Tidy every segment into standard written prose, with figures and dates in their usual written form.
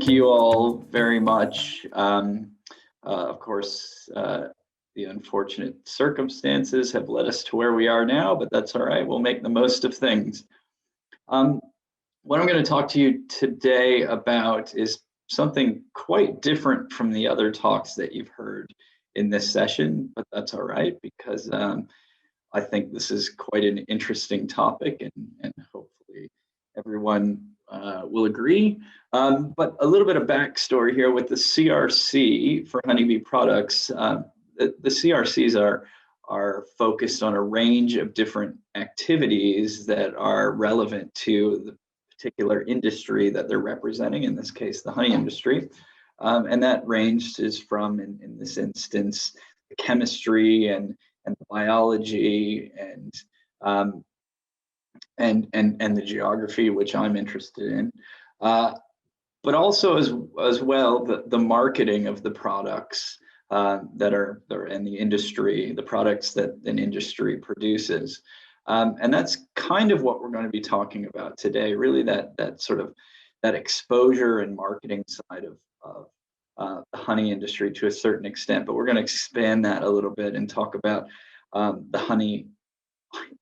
thank you all very much. Of course, the unfortunate circumstances have led us to where we are now, but that's all right. We'll make the most of things. What I'm going to talk to you today about is something quite different from the other talks that you've heard in this session, but that's all right because I think this is quite an interesting topic and hopefully everyone will agree. But a little bit of backstory here with the CRC for honeybee products. The CRCs are focused on a range of different activities that are relevant to the particular industry that they're representing, in this case, the honey industry. And that range is from, in this instance, the chemistry and the biology and the geography, which I'm interested in, but also as well the marketing of the products that are in the industry, the products that an industry produces. And that's kind of what we're going to be talking about today, really that sort of that exposure and marketing side of the honey industry to a certain extent, but we're going to expand that a little bit and talk about the honey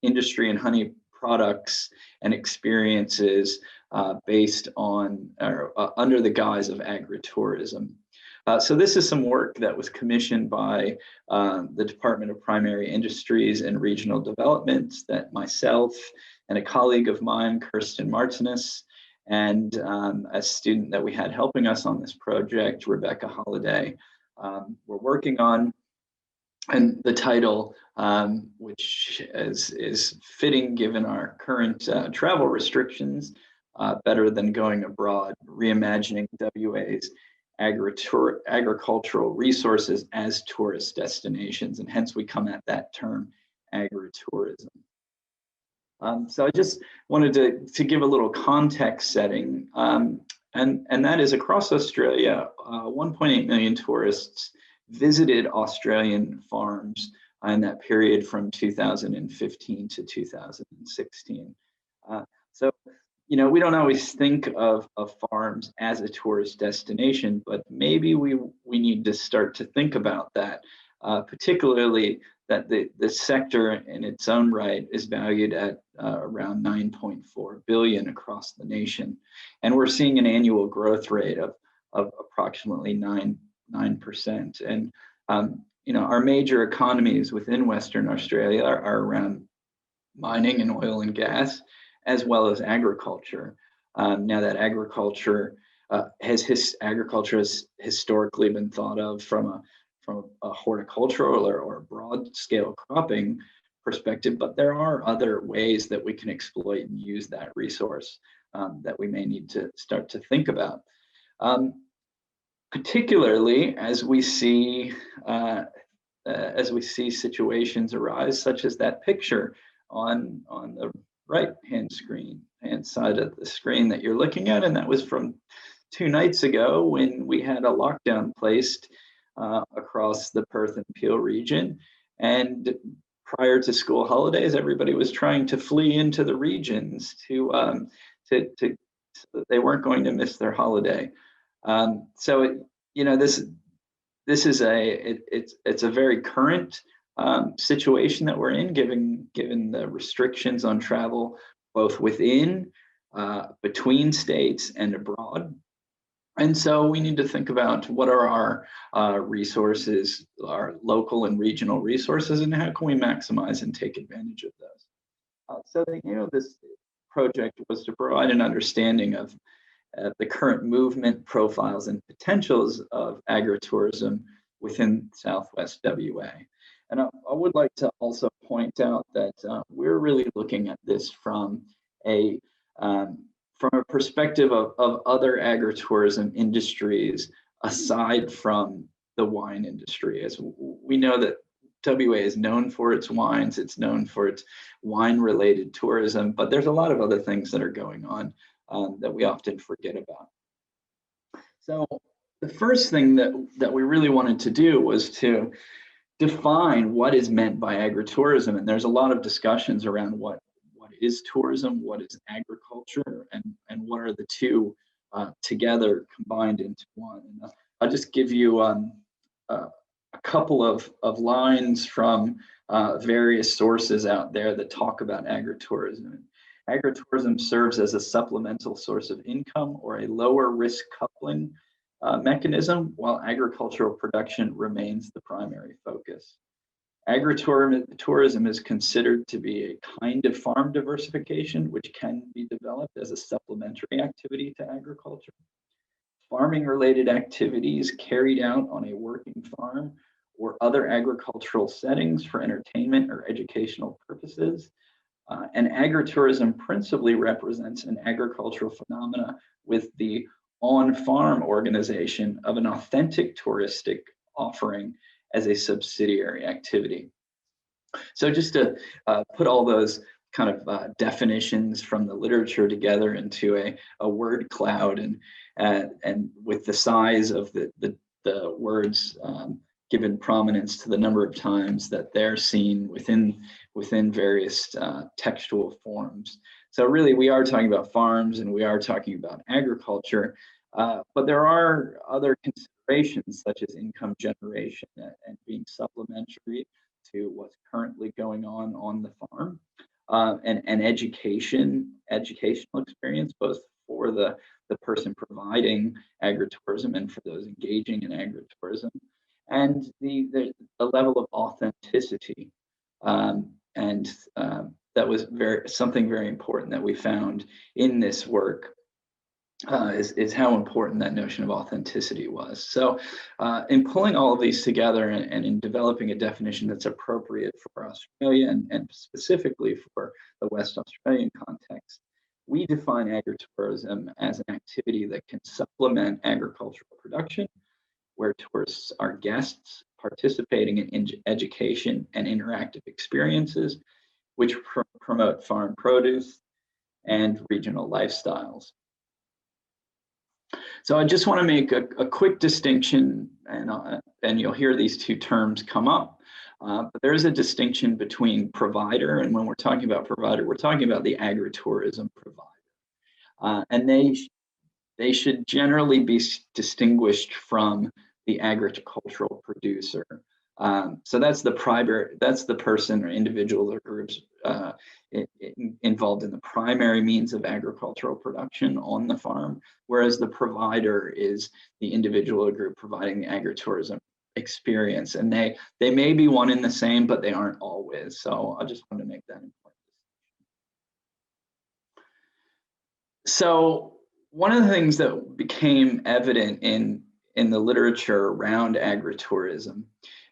industry and honey products and experiences based on or under the guise of agritourism. So this is some work that was commissioned by the Department of Primary Industries and Regional Development that myself and a colleague of mine, Kirsten Martinez, and a student that we had helping us on this project, Rebecca Holliday, were working on. And the title, which is fitting given our current travel restrictions, Better Than Going Abroad, Reimagining WA's Agricultural Resources as Tourist Destinations, and hence we come at that term, agritourism. So I just wanted to give a little context setting, and that is across Australia, 1.8 million tourists visited Australian farms in that period from 2015 to 2016. So, you know, we don't always think of farms as a tourist destination, but maybe we need to start to think about that, particularly that the sector in its own right is valued at around 9.4 billion across the nation. And we're seeing an annual growth rate of approximately 9%. And, you know, our major economies within Western Australia are around mining and oil and gas, as well as agriculture. Now that agriculture has historically been thought of from a horticultural or broad scale cropping perspective, but there are other ways that we can exploit and use that resource that we may need to start to think about. Particularly as we see situations arise, such as that picture on the right-hand side of the screen that you're looking at, and that was from 2 nights ago when we had a lockdown placed across the Perth and Peel region, and prior to school holidays, everybody was trying to flee into the regions so that they weren't going to miss their holiday. So you know, this is it's a very current situation that we're in, given the restrictions on travel, both within, between states and abroad. And so we need to think about what are our resources, our local and regional resources, and how can we maximize and take advantage of those. So you know, this project was to provide an understanding of the current movement profiles and potentials of agritourism within Southwest WA. And I would like to also point out that we're really looking at this from a perspective of other agritourism industries aside from the wine industry. As we know that WA is known for its wines, it's known for its wine-related tourism, but there's a lot of other things that are going on that we often forget about. So the first thing that we really wanted to do was to define what is meant by agritourism. And there's a lot of discussions around what is tourism, what is agriculture, and what are the two together, combined into one. And I'll just give you a couple of lines from various sources out there that talk about agritourism. Agritourism serves as a supplemental source of income or a lower risk coupling mechanism, while agricultural production remains the primary focus. Agritourism is considered to be a kind of farm diversification, which can be developed as a supplementary activity to agriculture. Farming-related activities carried out on a working farm or other agricultural settings for entertainment or educational purposes. And agritourism principally represents an agricultural phenomena with the on-farm organization of an authentic touristic offering as a subsidiary activity. So just to put all those kind of definitions from the literature together into a word cloud, and with the size of the words given prominence to the number of times that they're seen within various textual forms. So really, we are talking about farms and we are talking about agriculture, but there are other considerations such as income generation and being supplementary to what's currently going on the farm, and educational experience, both for the person providing agritourism and for those engaging in agritourism, and the level of authenticity. That was something very important that we found in this work, is how important that notion of authenticity was. So in pulling all of these together and in developing a definition that's appropriate for Australia and specifically for the West Australian context, we define agritourism as an activity that can supplement agricultural production, where tourists are guests participating in education and interactive experiences, which promote farm produce and regional lifestyles. So I just want to make a quick distinction, and you'll hear these two terms come up, but there is a distinction between provider, and when we're talking about provider, we're talking about the agritourism provider. And they should generally be distinguished from the agricultural producer. So that's the person or individuals or groups involved in the primary means of agricultural production on the farm, whereas the provider is the individual or group providing the agritourism experience. And they may be one and the same, but they aren't always. So I just wanted to make that important. So one of the things that became evident in the literature around agritourism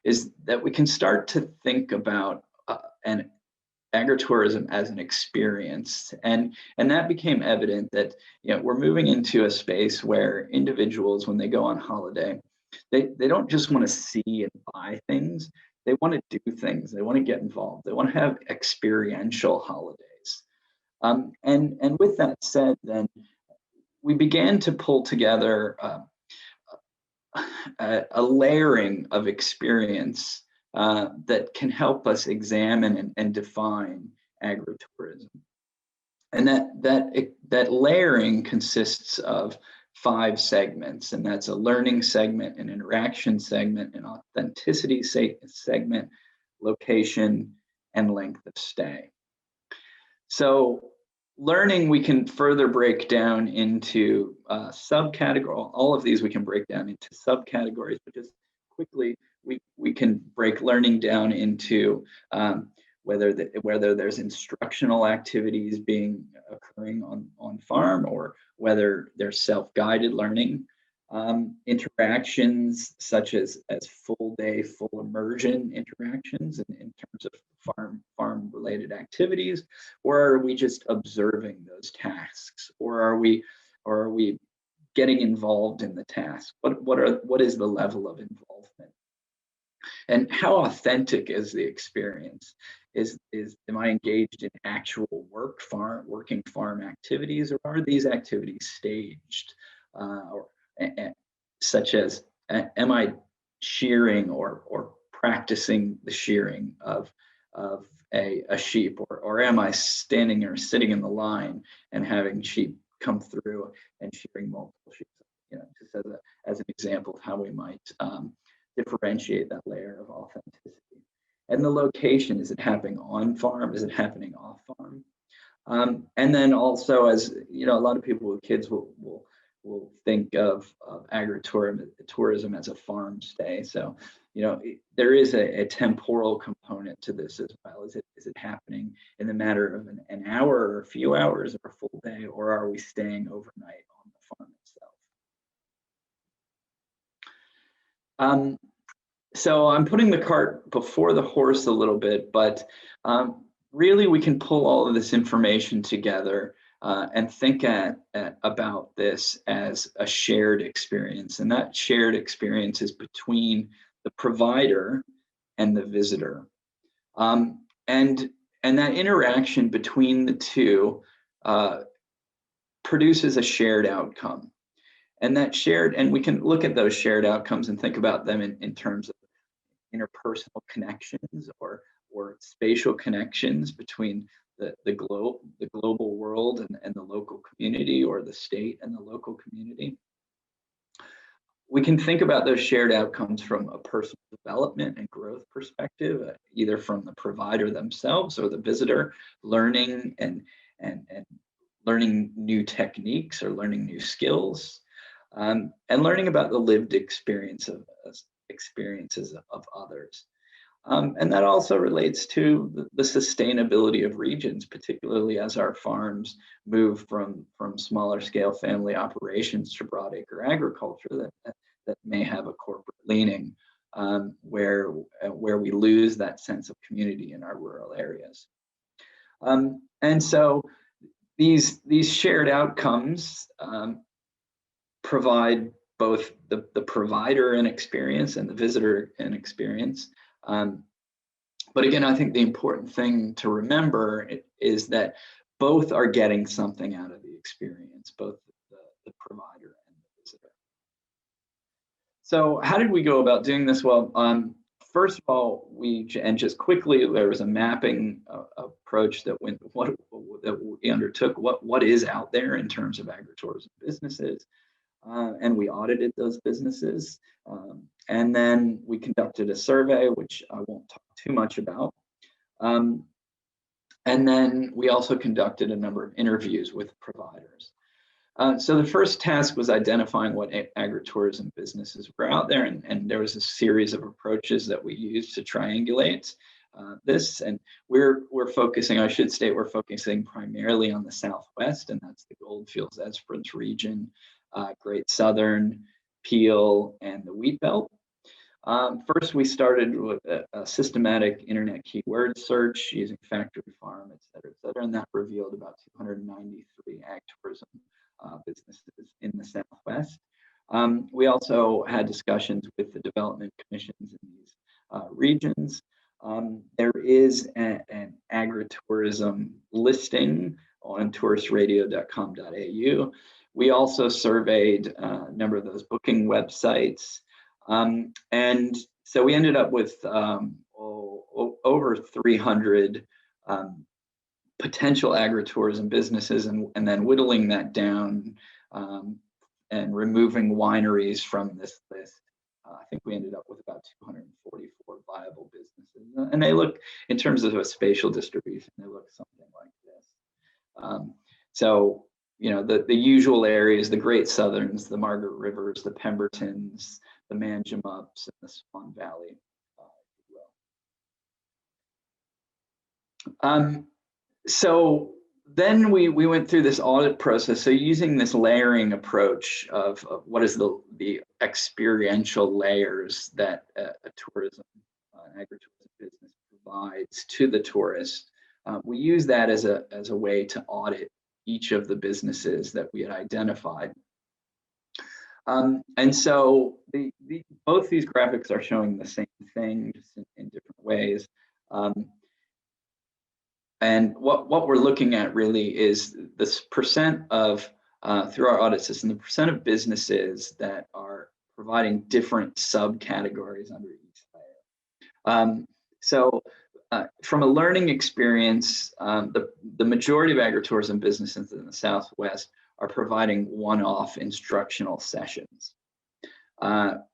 is that we can start to think about an agritourism as an experience, and that became evident that we're moving into a space where individuals, when they go on holiday, they don't just want to see and buy things, they want to do things, they want to get involved, they want to have experiential holidays. And with that said, then we began to pull together a layering of experience that can help us examine and define agritourism. And that layering consists of 5 segments, and that's a learning segment, an interaction segment, an authenticity segment, location, and length of stay. So learning, we can further break down into subcategories. All of these we can break down into subcategories, but just quickly, we can break learning down into whether there's instructional activities occurring on farm, or whether there's self-guided learning, interactions such as full day, full immersion interactions in terms of farm related activities, or are we just observing those tasks, or are we getting involved in the task? What is the level of involvement? And how authentic is the experience? Am I engaged in actual working farm activities, or are these activities staged? Such as, am I shearing or practicing the shearing of a sheep, or am I standing or sitting in the line and having sheep come through and sharing multiple shoes. Just as an example of how we might differentiate that layer of authenticity. And the location, is it happening on farm? Is it happening off farm? And then also, as a lot of people with kids will think of agritourism as a farm stay. So, there is a temporal component to this as well. Is it happening in the matter of an hour or a few hours or a full day, or are we staying overnight on the farm itself? So I'm putting the cart before the horse a little bit, but really we can pull all of this information together and think about this as a shared experience. And that shared experience is between the provider and the visitor. And that interaction between the two produces a shared outcome. And we can look at those shared outcomes and think about them in terms of interpersonal connections or spatial connections between the global world and the local community, or the state and the local community. We can think about those shared outcomes from a personal development and growth perspective, either from the provider themselves or the visitor learning and learning new techniques or learning new skills, and learning about the lived experiences of others. And that also relates to the sustainability of regions, particularly as our farms move from smaller scale family operations to broadacre agriculture that may have a corporate leaning, where we lose that sense of community in our rural areas. And so these shared outcomes provide both the provider an experience and the visitor an experience. But again, I think the important thing to remember is that both are getting something out of the experience, both the provider and the visitor. So how did we go about doing this? Well, first of all, just quickly, there was a mapping approach that we undertook. What is out there in terms of agritourism businesses? And we audited those businesses. And then we conducted a survey, which I won't talk too much about. And then we also conducted a number of interviews with providers. So the first task was identifying what agritourism businesses were out there. And there was a series of approaches that we used to triangulate this. And we're focusing, I should state, we're focusing primarily on the Southwest, and that's the Goldfields Esperance region, Great Southern, Peel, and the Wheat Belt. First, we started with a systematic internet keyword search using factory farm, et cetera, and that revealed about 293 ag tourism businesses in the Southwest. We also had discussions with the development commissions in these regions. There is an agritourism listing on touristradio.com.au. We also surveyed a number of those booking websites. And so we ended up with over 300 potential agritourism businesses, and then whittling that down and removing wineries from this list. I think we ended up with about 244 viable businesses. And they look, in terms of a spatial distribution, they look something like this. So, the usual areas, the Great Southerns, the Margaret Rivers, the Pembertons, the Manjimups, and the Swan Valley, if you will. So then we went through this audit process. So using this layering approach of what is the experiential layers that an agritourism business provides to the tourist, we use that as a way to audit each of the businesses that we had identified. And so both these graphics are showing the same thing, just in different ways. And what we're looking at really is this percent of, through our audit system, the percent of businesses that are providing different subcategories under each layer. So from a learning experience, the majority of agritourism businesses in the Southwest are providing one-off instructional sessions. From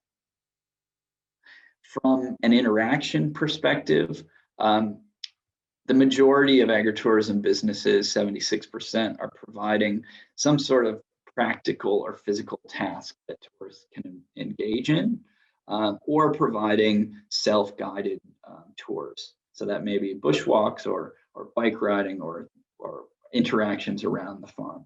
an interaction perspective, the majority of agritourism businesses, 76%, are providing some sort of practical or physical task that tourists can engage in, or providing self-guided tours. So that may be bushwalks or bike riding or interactions around the farm.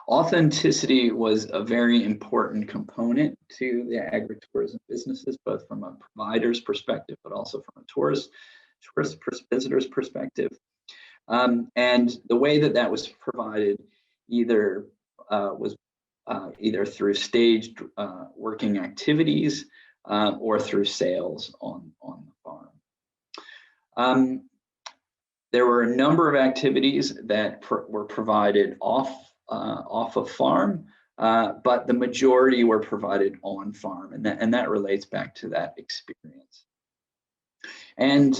Authenticity was a very important component to the agritourism businesses, both from a provider's perspective, but also from a visitor's perspective. And the way that was provided either was either through staged working activities or through sales on the farm. There were a number of activities that were provided off of farm, but the majority were provided on farm, and that relates back to that experience. And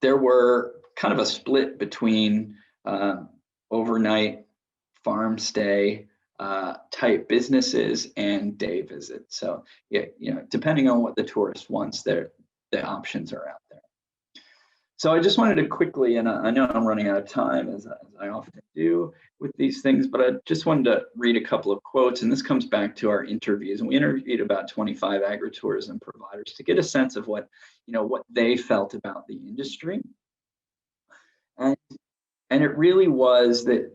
there were kind of a split between overnight farm stay type businesses and day visits. So yeah, depending on what the tourist wants, the options are out there. So I just wanted to quickly, and I know I'm running out of time as I often do with these things, but I just wanted to read a couple of quotes, and this comes back to our interviews. And we interviewed about 25 agritourism providers to get a sense of what they felt about the industry. And it really was that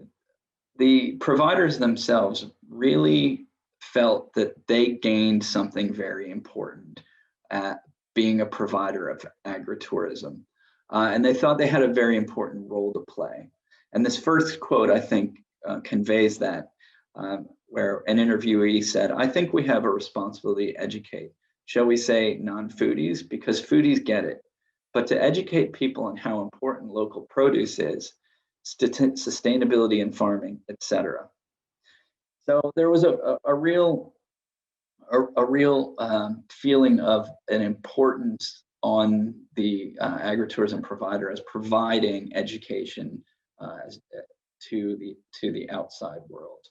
the providers themselves really felt that they gained something very important at being a provider of agritourism. And they thought they had a very important role to play. And this first quote, I think, conveys that, where an interviewee said, "I think we have a responsibility to educate, shall we say non-foodies, because foodies get it, but to educate people on how important local produce is, sustainability in farming, etc." So there was a real feeling of an importance on the agritourism provider as providing education to the outside world.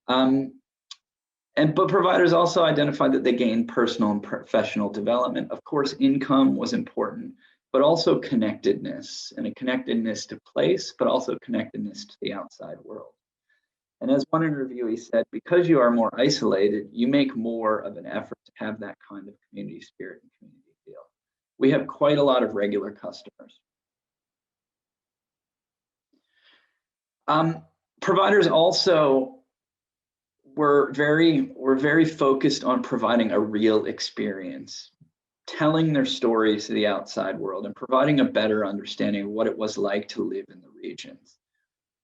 But providers also identified that they gained personal and professional development. Of course, income was important, but also connectedness, and a connectedness to place, but also connectedness to the outside world. And as one interviewee said, because you are more isolated, you make more of an effort to have that kind of community spirit and community feel. We have quite a lot of regular customers. Providers also were very focused on providing a real experience, telling their stories to the outside world and providing a better understanding of what it was like to live in the regions.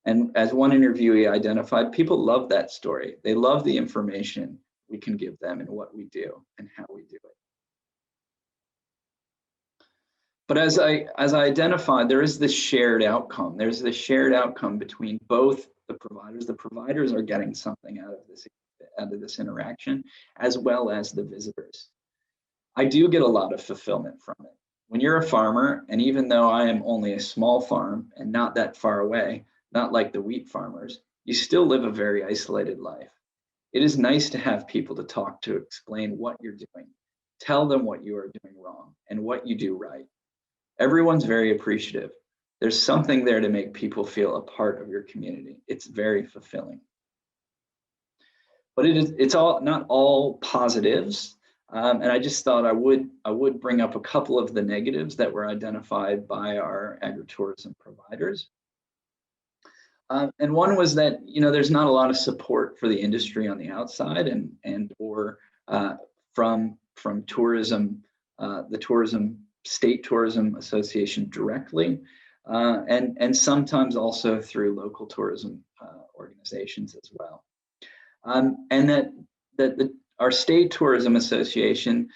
And as one interviewee identified, people love that story. They love the information we can give them and what we do and how we do it. But as I identified, there is this shared outcome. There's this shared outcome between both the providers. The providers are getting something out of this interaction, as well as the visitors. I do get a lot of fulfillment from it. When you're a farmer, and even though I am only a small farm and not that far away, not like the wheat farmers, you still live a very isolated life. It is nice to have people to talk to, explain what you're doing, tell them what you are doing wrong and what you do right. Everyone's very appreciative. There's something there to make people feel a part of your community. It's very fulfilling. But it's not all positives. And I just thought I would bring up a couple of the negatives that were identified by our agritourism providers. And one was that there's not a lot of support for the industry on the outside or from tourism, the State Tourism Association directly, and sometimes also through local tourism organizations as well. And that our State Tourism Association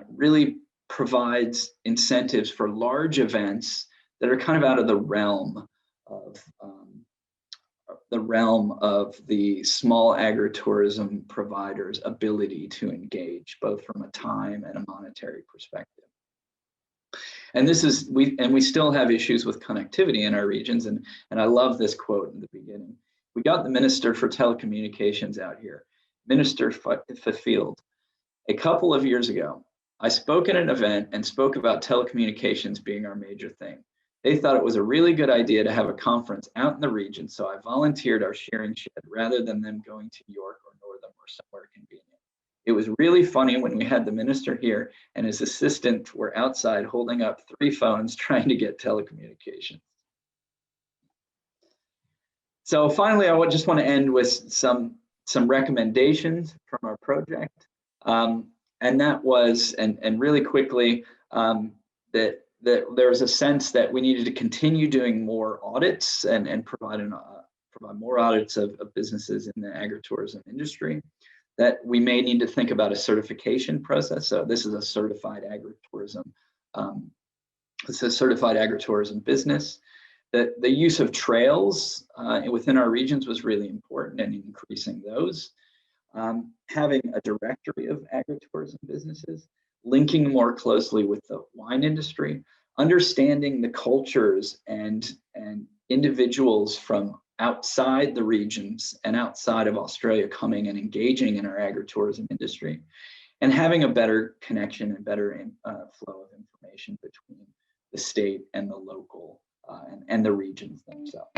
really provides incentives for large events that are kind of out of the realm of the small agritourism providers' ability to engage, both from a time and a monetary perspective. And we still have issues with connectivity in our regions, and I love this quote in the beginning. We got the Minister for Telecommunications out here, Minister Field. A couple of years ago, I spoke at an event and spoke about telecommunications being our major thing. They thought it was a really good idea to have a conference out in the region, so I volunteered our shearing shed rather than them going to York or Northam or somewhere convenient. It was really funny when we had the minister here and his assistant were outside holding up 3 phones trying to get telecommunications. So finally, I just want to end with some recommendations from our project. And that was, and really quickly, that there was a sense that we needed to continue doing more audits and provide more audits of businesses in the agritourism industry, that we may need to think about a certification process. So this is a certified agritourism, business. The use of trails within our regions was really important, and increasing those. Having a directory of agritourism businesses, linking more closely with the wine industry, understanding the cultures and individuals from outside the regions and outside of Australia coming and engaging in our agritourism industry, and having a better connection and better flow of information between the state and the local and the regions themselves.